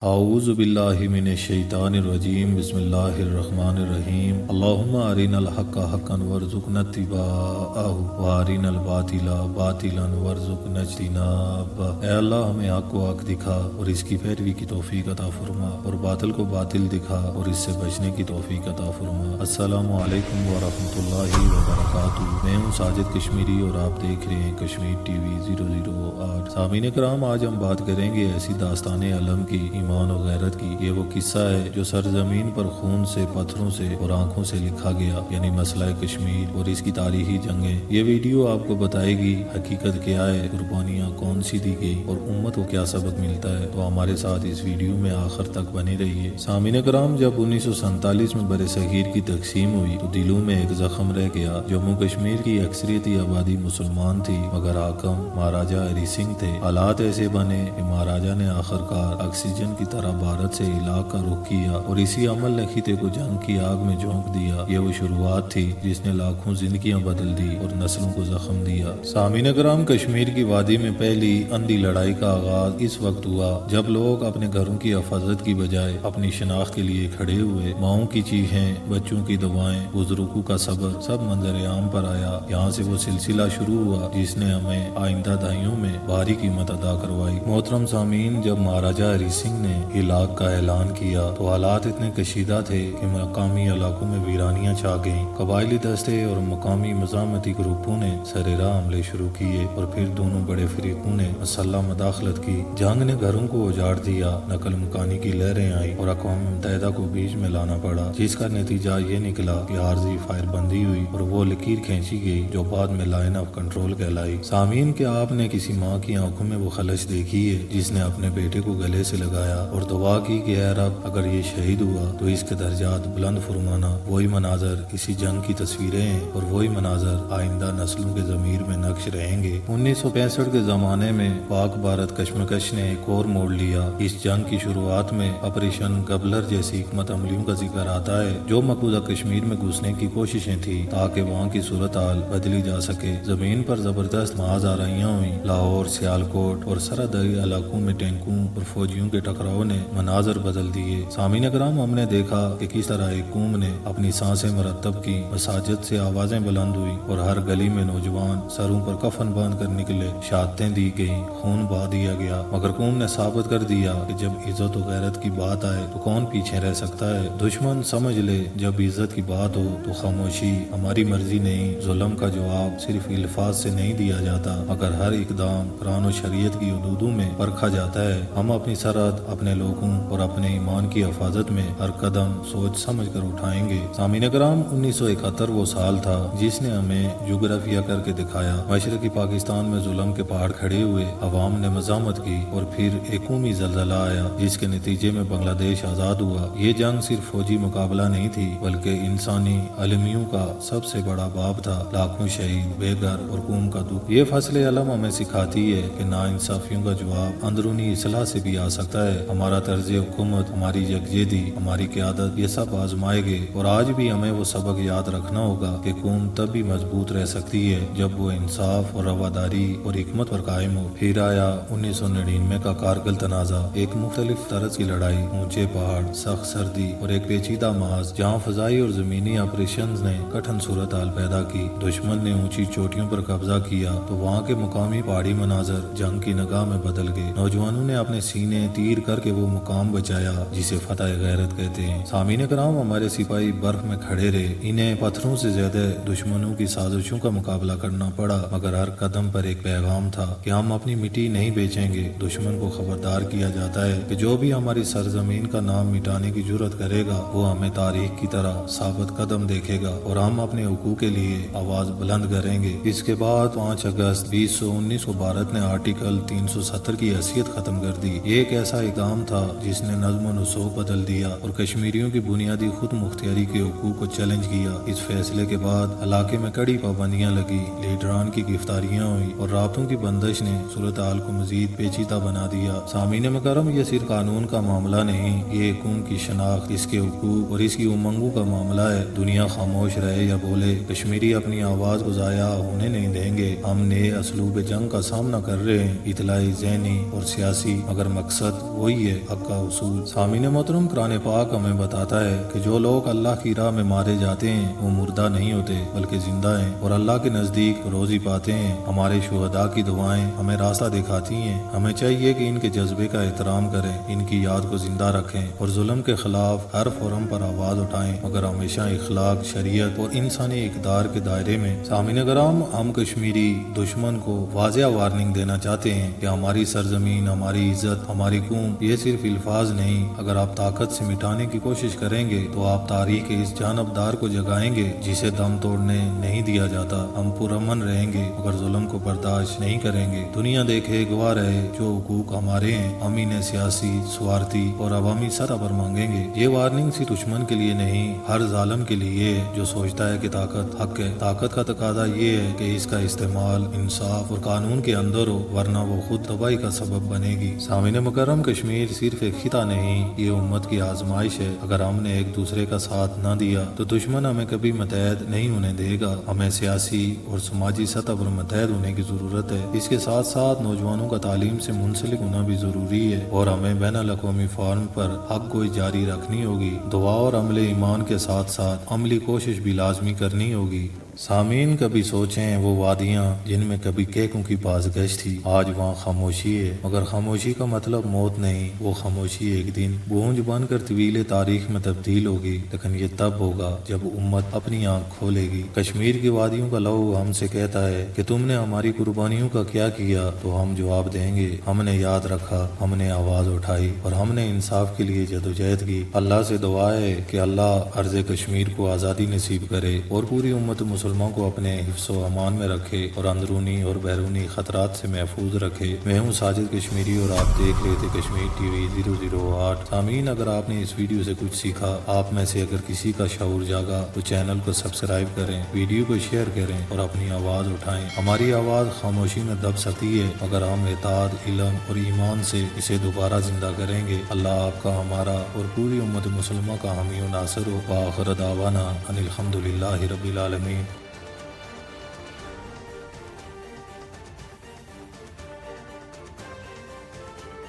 اعوذ باللہ من الشیطان الرجیم بسم اللہ الرحمن الرحیم اللہم ارنا الحق حقا وارزقنا اتباعہ وارنا الباطل باطلا وارزقنا اجتنابہ۔ اے اللہ ہمیں حق کو حق دکھا اور اس کی پیروی کی توفیق عطا فرما، اور باطل کو باطل دکھا اور اس سے بچنے کی توفیق عطا فرما۔ السلام علیکم ورحمۃ اللہ وبرکاتہ۔ میں ہوں ساجد کشمیری اور آپ دیکھ رہے ہیں کشمیر ٹی وی 008۔ سامعین کرام، آج ہم بات کریں گے ایسی داستان علم کی، ایمان و غیرت کی۔ یہ وہ قصہ ہے جو سرزمین پر خون سے، پتھروں سے اور آنکھوں سے لکھا گیا، یعنی مسئلہ کشمیر اور اس کی تاریخی جنگیں۔ یہ ویڈیو آپ کو بتائے گی حقیقت کیا ہے، قربانیاں کون سی دی گئی اور امت کو کیا سبق ملتا ہے۔ تو ہمارے ساتھ اس ویڈیو میں آخر تک بنے رہیے۔ سامعین کرام، جب 1947 میں بر صغیر کی تقسیم ہوئی تو دلوں میں ایک زخم رہ گیا۔ جموں کشمیر کی اکثریتی آبادی مسلمان تھی، مگر حاکم مہاراجا ہری سنگھ تھے۔ حالات ایسے بنے کہ مہاراجا نے آخر کار آکسیجن کی طرح بھارت سے علاق کا رخ کیا اور اسی عمل نے خطے کو جنگ کی آگ میں جھونک دیا۔ یہ وہ شروعات تھی جس نے لاکھوں زندگیاں بدل دی اور نسلوں کو زخم دیا۔ سامعین کرام، کشمیر کی وادی میں پہلی اندھی لڑائی کا آغاز اس وقت ہوا جب لوگ اپنے گھروں کی حفاظت کی بجائے اپنی شناخت کے لیے کھڑے ہوئے۔ ماؤں کی چیخیں، بچوں کی دعائیں، بزرگوں کا صبر، سب منظر عام پر آیا۔ یہاں سے وہ سلسلہ شروع ہوا جس نے ہمیں آئندہ دہائیوں میں بھاری قیمت ادا کروائی۔ محترم سامعین، جب مہاراجا ہری سنگھ نے ہلاک کا اعلان کیا تو حالات اتنے کشیدہ تھے کہ مقامی علاقوں میں ویرانیاں چھا گئیں۔ قبائلی دستے اور مقامی مزاحمتی گروپوں نے سرِ راہ حملے شروع کیے اور پھر دونوں بڑے فریقوں نے مسلح مداخلت کی۔ جنگ نے گھروں کو اجاڑ دیا، نقل مکانی کی لہریں آئیں اور اقوام متحدہ کو بیچ میں لانا پڑا، جس کا نتیجہ یہ نکلا کہ عارضی فائر بندی ہوئی اور وہ لکیر کھینچی گئی جو بعد میں لائن آف کنٹرول کہلائی۔ سامعین، کیا آپ نے کسی ماں کی آنکھوں میں وہ خلش دیکھی ہے جس نے اپنے بیٹے کو گلے سے لگایا اور دعا کی کہ اے رب، اگر یہ شہید ہوا تو اس کے درجات بلند فرمانا؟ وہی مناظر اسی جنگ کی تصویریں ہیں اور وہی مناظر آئندہ نسلوں کے ضمیر میں نقش رہیں گے۔ 1965 کے زمانے میں پاک بھارت کشمکش نے ایک اور موڑ لیا۔ اس جنگ کی شروعات میں آپریشن گبلر جیسی حکمت عملیوں کا ذکر آتا ہے جو مقبوضہ کشمیر میں گھسنے کی کوششیں تھیں تاکہ وہاں کی صورتحال بدلی جا سکے۔ زمین پر زبردست محاذ آرائیاں ہوئیں۔ لاہور، سیالکوٹ اور سرحدی علاقوں میں ٹینکوں اور فوجیوں کے ٹکراؤ نے مناظر بدل دیے۔ سامعین کرام، ہم نے دیکھا کہ کس طرح ایک قوم نے اپنی سانسیں مرتب کی، مساجد سے آوازیں بلند ہوئی اور ہر گلی میں نوجوان سروں پر کفن باندھ کر نکلے، شہادتیں دی گئیں، خون بہا دیا گیا، مگر قوم نے ثابت کر دیا کہ جب عزت و غیرت کی بات آئے تو کون پیچھے رہ سکتا ہے۔ دشمن سمجھ لے جب عزت کی بات ہو تو خاموشی ہماری مرضی نہیں۔ ظلم کا جواب صرف الفاظ سے نہیں دیا جاتا مگر ہر اقدام قرآن و شریعت کی حدودوں میں پرکھا جاتا ہے۔ ہم اپنی سرحد، اپنے لوگوں اور اپنے ایمان کی حفاظت میں ہر قدم سوچ سمجھ کر اٹھائیں گے۔ سامعین کرام، 1971 وہ سال تھا جس نے ہمیں جغرافیہ کر کے دکھایا۔ مشرقی پاکستان میں ظلم کے پہاڑ کھڑے ہوئے، عوام نے مزاحمت کی اور پھر ایک قومی زلزلہ آیا جس کے نتیجے میں بنگلہ دیش آزاد ہوا۔ یہ جنگ صرف فوجی مقابلہ نہیں تھی بلکہ انسانی المیوں کا سب سے بڑا باب تھا۔ لاکھوں شہید، بے گھر اور قوم کا دکھ۔ یہ فصل علم ہمیں سکھاتی ہے کہ ناانصافیوں کا جواب اندرونی اصلاح سے بھی آ سکتا ہے۔ ہمارا طرز حکومت، ہماری یکجہتی، ہماری قیادت، یہ سب آزمائے گے اور آج بھی ہمیں وہ سبق یاد رکھنا ہوگا کہ قوم تب بھی مضبوط رہ سکتی ہے جب وہ انصاف اور رواداری اور حکمت پر قائم ہو۔ پھر آیا 1999 کا کارگل تنازع، ایک مختلف طرز کی لڑائی، اونچے پہاڑ، سخت سردی اور ایک پیچیدہ محاذ جہاں فضائی اور زمینی آپریشنز نے کٹھن صورتحال پیدا کی۔ دشمن نے اونچی چوٹیوں پر قبضہ کیا تو وہاں کے مقامی پہاڑی مناظر جنگ کی نگاہ میں بدل گئے۔ نوجوانوں نے اپنے سینے تیر کر کے وہ مقام بچایا جسے فتح غیرت کہتے ہیں۔ سامعین کرام، ہمارے سپاہی برف میں کھڑے رہے، انہیں پتھروں سے زیادہ دشمنوں کی سازشوں کا مقابلہ کرنا پڑا، مگر ہر قدم پر ایک پیغام تھا کہ ہم اپنی مٹی نہیں بیچیں گے۔ دشمن کو خبردار کیا جاتا ہے کہ جو بھی ہماری سرزمین کا نام مٹانے کی جرت کرے گا وہ ہمیں تاریخ کی طرح ثابت قدم دیکھے گا اور ہم اپنے حقوق کے لیے آواز بلند کریں گے۔ اس کے بعد 5 اگست 2019 کو بھارت نے آرٹیکل 370 کی حیثیت ختم کر دی۔ یہ ایک ایسا اقدام تھا جس نے نظم و نسق بدل دیا اور کشمیریوں کی بنیادی خود مختاری کے حقوق کو چیلنج کیا۔ اس فیصلے کے بعد علاقے میں کڑی پابندیاں لگی، لیڈران کی گرفتاریاں ہوئی اور رابطوں کی بندش نے صورتحال کو مزید پیچیدہ بنا دیا۔ سامعین مکرم، یہ صرف قانون کا معاملہ نہیں، یہ قوم کی شناخت، اس کے حقوق اور اس کی امنگوں کا معاملہ ہے۔ دنیا خاموش رہے یا بولے، کشمیری اپنی آواز کو ضائع ہونے نہیں دیں گے۔ ہم نئے اسلوب جنگ کا سامنا کر رہے ہیں، اطلاعی، ذہنی اور سیاسی، مگر مقصد وہی وہی ہے حق کا اصول۔ سامعین محترم، قرآن پاک ہمیں بتاتا ہے کہ جو لوگ اللہ کی راہ میں مارے جاتے ہیں وہ مردہ نہیں ہوتے بلکہ زندہ ہیں اور اللہ کے نزدیک روزی پاتے ہیں۔ ہمارے شہداء کی دعائیں ہمیں راستہ دکھاتی ہیں۔ ہمیں چاہیے کہ ان کے جذبے کا احترام کریں، ان کی یاد کو زندہ رکھیں اور ظلم کے خلاف ہر فورم پر آواز اٹھائیں، مگر ہمیشہ اخلاق، شریعت اور انسانی اقدار کے دائرے میں۔ سامعین کرام، ہم کشمیری دشمن کو واضح وارننگ دینا چاہتے ہیں کہ ہماری سرزمین، ہماری عزت، ہماری قوم یہ صرف الفاظ نہیں، اگر آپ طاقت سے مٹانے کی کوشش کریں گے تو آپ تاریخ کے اس جانبدار کو جگائیں گے جسے دم توڑنے نہیں دیا جاتا۔ ہم پرامن رہیں گے مگر ظلم کو برداشت نہیں کریں گے۔ دنیا دیکھے، گواہ رہے، جو حقوق ہمارے ہیں ہم انہیں سیاسی، سوارتی اور عوامی سطح پر مانگیں گے۔ یہ وارننگ صرف دشمن کے لیے نہیں، ہر ظالم کے لیے ہے جو سوچتا ہے کہ طاقت حق ہے۔ طاقت کا تقاضا یہ ہے کہ اس کا استعمال انصاف اور قانون کے اندر ہو، ورنہ وہ خود تباہی کا سبب بنے گی۔ سامعین مکرم، کشمیر صرف ایک خطہ نہیں، یہ امت کی آزمائش ہے۔ اگر ہم نے ایک دوسرے کا ساتھ نہ دیا تو دشمن ہمیں کبھی متحد نہیں ہونے دے گا۔ ہمیں سیاسی اور سماجی سطح پر متحد ہونے کی ضرورت ہے۔ اس کے ساتھ ساتھ نوجوانوں کا تعلیم سے منسلک ہونا بھی ضروری ہے اور ہمیں بین الاقوامی فارم پر حق گوئی جاری رکھنی ہوگی۔ دعا اور عمل ایمان کے ساتھ ساتھ عملی کوشش بھی لازمی کرنی ہوگی۔ سامعین، کبھی سوچیں وہ وادیاں جن میں کبھی کیکوں کی بازگشت تھی، آج وہاں خاموشی ہے، مگر خاموشی کا مطلب موت نہیں، وہ خاموشی ایک دن گونج بن کر طویل تاریخ میں تبدیل ہوگی، لیکن یہ تب ہوگا جب امت اپنی آنکھ کھولے گی۔ کشمیر کی وادیوں کا لہو ہم سے کہتا ہے کہ تم نے ہماری قربانیوں کا کیا کیا، تو ہم جواب دیں گے، ہم نے یاد رکھا، ہم نے آواز اٹھائی اور ہم نے انصاف کے لیے جدوجہد کی۔ اللہ سے دعا ہے کہ اللہ ارض کشمیر کو آزادی نصیب کرے اور پوری امت مسلمان کو اپنے حفظ و امان میں رکھے اور اندرونی اور بیرونی خطرات سے محفوظ رکھے۔ میں ہوں ساجد کشمیری اور آپ دیکھ رہے تھے کشمیر ٹی وی 008۔ سامعین، اگر آپ نے اس ویڈیو سے کچھ سیکھا، آپ میں سے اگر کسی کا شعور جاگا تو چینل کو سبسکرائب کریں، ویڈیو کو شیئر کریں اور اپنی آواز اٹھائیں۔ ہماری آواز خاموشی میں دب سکتی ہے مگر ہم اطاعت، علم اور ایمان سے اسے دوبارہ زندہ کریں گے۔ اللہ آپ کا، ہمارا اور پوری امت مسلمہ کا حامی و ناصر ہو۔ وآخر دعوانا ان الحمدللہ رب العالمین۔